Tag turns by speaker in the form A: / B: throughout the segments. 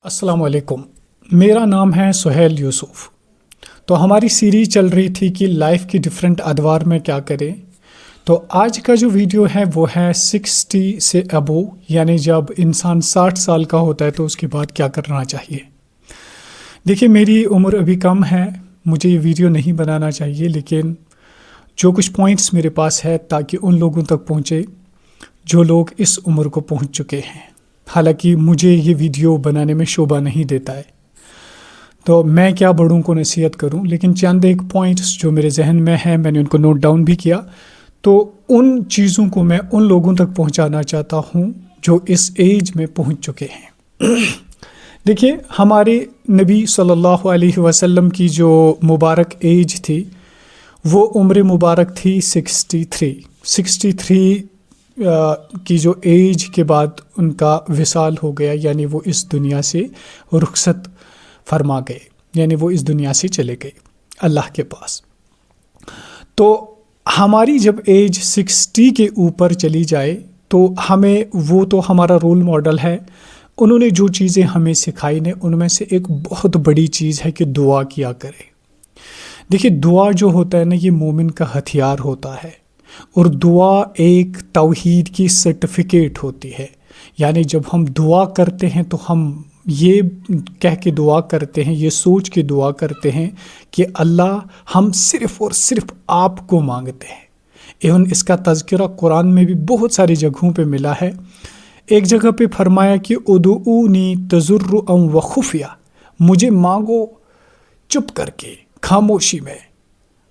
A: अस्सलाम वालेकुम। मेरा नाम है सुहेल यूसुफ। तो हमारी सीरीज चल रही थी कि लाइफ की डिफरेंट अदवार में क्या करें। तो आज का जो वीडियो है वो है 60 से अबो, यानी जब इंसान 60 साल का होता है तो उसके बाद क्या करना चाहिए। देखिए, मेरी उम्र अभी कम है, मुझे ये वीडियो नहीं बनाना चाहिए, लेकिन जो कुछ पॉइंट्स मेरे पास है ताकि उन लोगों तक पहुँचे जो लोग इस उम्र को पहुँच चुके हैं। हालांकि मुझे ये वीडियो बनाने में शोभा नहीं देता है, तो मैं क्या बड़ों को नसीहत करूं, लेकिन चंद एक पॉइंट्स जो मेरे जहन में हैं मैंने उनको नोट डाउन भी किया। तो उन चीज़ों को मैं उन लोगों तक पहुंचाना चाहता हूं जो इस एज में पहुंच चुके हैं। देखिए, हमारे नबी सल्लल्लाहु अलैहि वसल्लम की जो मुबारक एज थी वो उम्र मुबारक थी 63 की जो एज के बाद उनका विसाल हो गया, यानी वो इस दुनिया से रुखसत फरमा गए, यानी वो इस दुनिया से चले गए अल्लाह के पास। तो हमारी जब एज 60 के ऊपर चली जाए तो हमें, वो तो हमारा रोल मॉडल है, उन्होंने जो चीज़ें हमें सिखाई ने उनमें से एक बहुत बड़ी चीज़ है कि दुआ किया करें। देखिए, दुआ जो होता है ना, ये मोमिन का हथियार होता है, और दुआ एक तौहीद की सर्टिफिकेट होती है। यानी जब हम दुआ करते हैं तो हम ये कह के दुआ करते हैं, ये सोच के दुआ करते हैं कि अल्लाह, हम सिर्फ़ और सिर्फ आपको मांगते हैं। एवं इसका तज़किरा कुरान में भी बहुत सारी जगहों पे मिला है। एक जगह पे फरमाया कि उदूनी तज़ुर्रुअन व खुफिया, मुझे मांगो चुप करके, खामोशी में,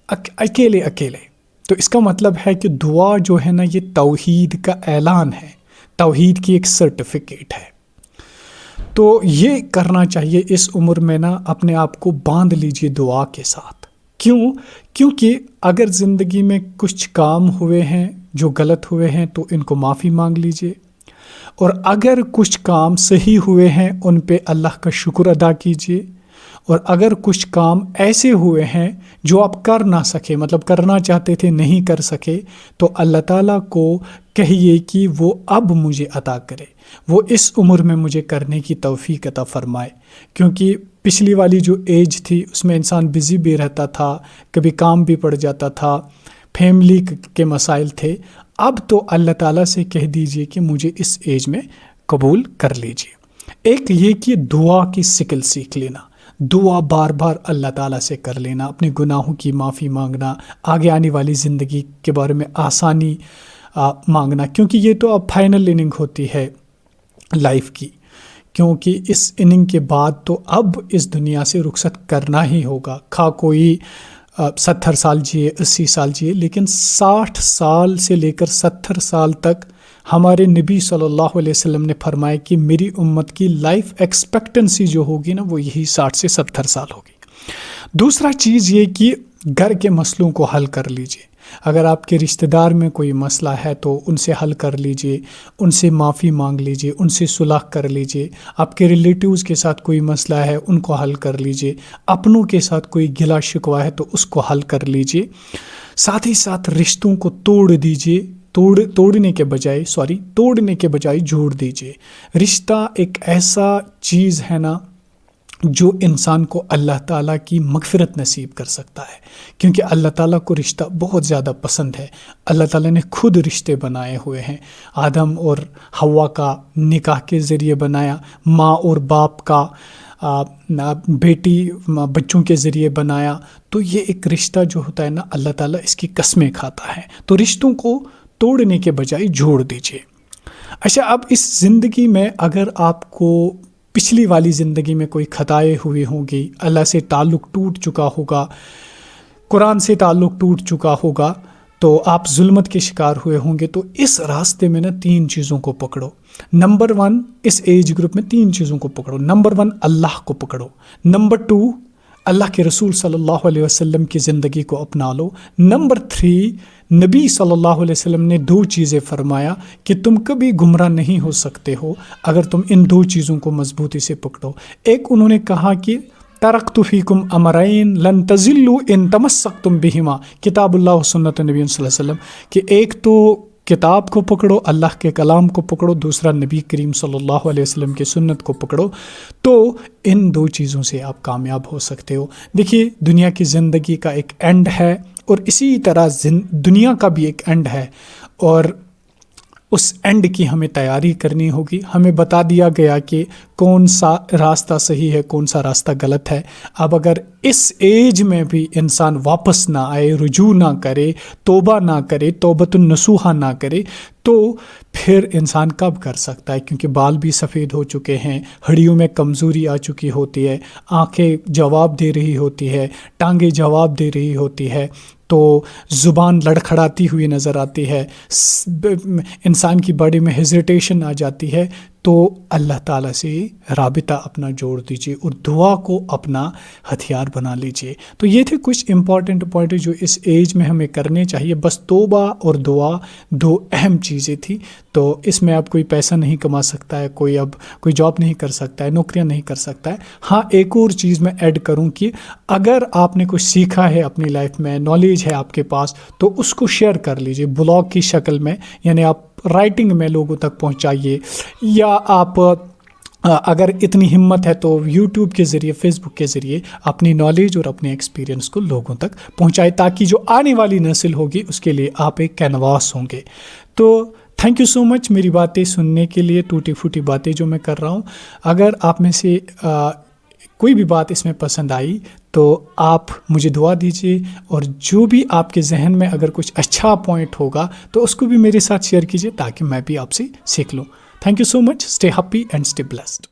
A: अकेले अकेले। तो इसका मतलब है कि दुआ जो है ना, ये तौहीद का ऐलान है, तौहीद की एक सर्टिफिकेट है। तो ये करना चाहिए इस उम्र में ना, अपने आप को बांध लीजिए दुआ के साथ। क्यों? क्योंकि अगर ज़िंदगी में कुछ काम हुए हैं जो गलत हुए हैं तो इनको माफ़ी मांग लीजिए, और अगर कुछ काम सही हुए हैं उन पे अल्लाह का शुक्र अदा कीजिए, और अगर कुछ काम ऐसे हुए हैं जो आप कर ना सके, मतलब करना चाहते थे नहीं कर सके, तो अल्लाह ताला को कहिए कि वो अब मुझे अता करे, वो इस उम्र में मुझे करने की तौफीक अता फरमाए। क्योंकि पिछली वाली जो एज थी उसमें इंसान बिज़ी भी रहता था, कभी काम भी पड़ जाता था, फैमिली के मसाइल थे। अब तो अल्लाह ताला से कह दीजिए कि मुझे इस एज में कबूल कर लीजिए। एक ये कि दुआ की शिकल सीख लेना, दुआ बार बार अल्लाह ताला से कर लेना, अपने गुनाहों की माफ़ी मांगना, आगे आने वाली ज़िंदगी के बारे में आसानी मांगना, क्योंकि ये तो अब फाइनल इनिंग होती है लाइफ की। क्योंकि इस इनिंग के बाद तो अब इस दुनिया से रुखसत करना ही होगा, खा कोई 70 साल जिए, 80 साल जिए, लेकिन 60 साल से लेकर 70 साल तक हमारे नबी सल्लल्लाहु अलैहि वसल्लम ने फरमाया कि मेरी उम्मत की लाइफ एक्सपेक्टेंसी जो होगी ना, वो यही 60 से 70 साल होगी। दूसरा चीज़ ये कि घर के मसलों को हल कर लीजिए। अगर आपके रिश्तेदार में कोई मसला है तो उनसे हल कर लीजिए, उनसे माफ़ी मांग लीजिए, उनसे सुलह कर लीजिए। आपके रिलेटिव्स के साथ कोई मसला है उनको हल कर लीजिए, अपनों के साथ कोई गिला शिकवा है तो उसको हल कर लीजिए। साथ ही साथ रिश्तों को तोड़ दीजिए, तोड़ने के बजाय जोड़ दीजिए। रिश्ता एक ऐसा चीज़ है ना जो इंसान को अल्लाह ताला की मग़फ़िरत नसीब कर सकता है, क्योंकि अल्लाह ताला को रिश्ता बहुत ज़्यादा पसंद है। अल्लाह ताला ने खुद रिश्ते बनाए हुए हैं। आदम और हव्वा का निकाह के ज़रिए बनाया, माँ और बाप का बेटी बच्चों के ज़रिए बनाया। तो ये एक रिश्ता जो होता है ना, अल्लाह ताला इसकी कसमें खाता है। तो रिश्तों को तोड़ने के बजाय जोड़ दीजिए। अच्छा, अब इस ज़िंदगी में अगर आपको पिछली वाली ज़िंदगी में कोई खताएँ हुई होंगी, अल्लाह से ताल्लुक़ टूट चुका होगा, कुरान से ताल्लुक़ टूट चुका होगा, तो आप जुल्मत के शिकार हुए होंगे, तो इस रास्ते में ना 3 चीज़ों को पकड़ो। नंबर 1, इस एज ग्रुप में 3 चीज़ों को पकड़ो। नंबर 1, अल्लाह को पकड़ो। नंबर 2, अल्लाह के रसूल सल्लल्लाहु अलैहि वसल्लम की ज़िंदगी को अपना लो। नंबर 3, नबी सल्लल्लाहु अलैहि वसल्लम ने 2 चीज़ें फरमाया कि तुम कभी गुमराह नहीं हो सकते हो अगर तुम इन 2 चीज़ों को मजबूती से पकड़ो। एक उन्होंने कहा कि तरक्तु फीकुम अमरैन लन तज़िल्लु इन तमस्सक्तुम बिहिमा, किताबुल्लाह व सुन्नत नबी सल्लल्लाहु अलैहि वसल्लम, कि एक तो کتاب کو پکڑو، اللہ کے کلام کو پکڑو، دوسرا نبی کریم صلی اللہ علیہ وسلم کی سنت کو پکڑو، تو ان دو چیزوں سے آپ کامیاب ہو سکتے ہو۔ دیکھیے دنیا کی زندگی کا ایک اینڈ ہے، اور اسی طرح دنیا کا بھی ایک اینڈ ہے، اور اس اینڈ کی ہمیں تیاری کرنی ہوگی۔ ہمیں بتا دیا گیا کہ کون سا راستہ صحیح ہے، کون سا راستہ غلط ہے۔ اب اگر اس ایج میں بھی انسان واپس نہ آئے، رجوع نہ کرے، توبہ نہ کرے، توبۃ النصوحہ نہ کرے، تو پھر انسان کب کر سکتا ہے؟ کیونکہ بال بھی سفید ہو چکے ہیں، ہڈیوں میں کمزوری آ چکی ہوتی ہے، آنکھیں جواب دے رہی ہوتی ہے، ٹانگیں جواب دے رہی ہوتی ہے، تو زبان لڑکھڑاتی ہوئی نظر آتی ہے، انسان کی باڈی میں ہیزیٹیشن آ جاتی ہے۔ تو اللہ تعالیٰ سے رابطہ اپنا جوڑ دیجیے اور دعا کو اپنا ہتھیار بنا لیجیے۔ تو یہ تھے کچھ امپورٹنٹ پوائنٹ جو اس ایج میں ہمیں کرنے چاہیے۔ بس توبہ اور دعا دو اہم چیزیں تھیں۔ تو اس میں اب کوئی پیسہ نہیں کما سکتا ہے، اب کوئی جاب نہیں کر سکتا ہے، نوکریاں نہیں کر سکتا ہے۔ ہاں ایک اور چیز میں ایڈ کروں کہ اگر آپ نے کچھ سیکھا ہے اپنی لائف میں، نالج ہے آپ کے پاس، تو اس کو شیئر کر لیجیے بلاگ کی شکل میں، یعنی آپ رائٹنگ میں لوگوں تک پہنچائیے، یا آپ اگر اتنی ہمت ہے تو یوٹیوب کے ذریعے، فیس بک کے ذریعے اپنی نالج اور اپنے ایکسپیرینس کو لوگوں تک پہنچائے، تاکہ جو آنے والی نسل ہوگی اس کے لیے آپ ایک کینواس ہوں گے۔ تو تھینک یو سو مچ میری باتیں سننے کے لیے، ٹوٹی پھوٹی باتیں جو میں کر رہا ہوں۔ اگر آپ میں سے کوئی بھی بات اس میں پسند آئی تو آپ مجھے دعا دیجیے، اور جو بھی آپ کے ذہن میں اگر کچھ اچھا پوائنٹ ہوگا تو اس کو بھی میرے ساتھ شیئر کیجیے، تاکہ میں بھی آپ سے سیکھ لوں۔ Thank you so much, stay happy and stay blessed.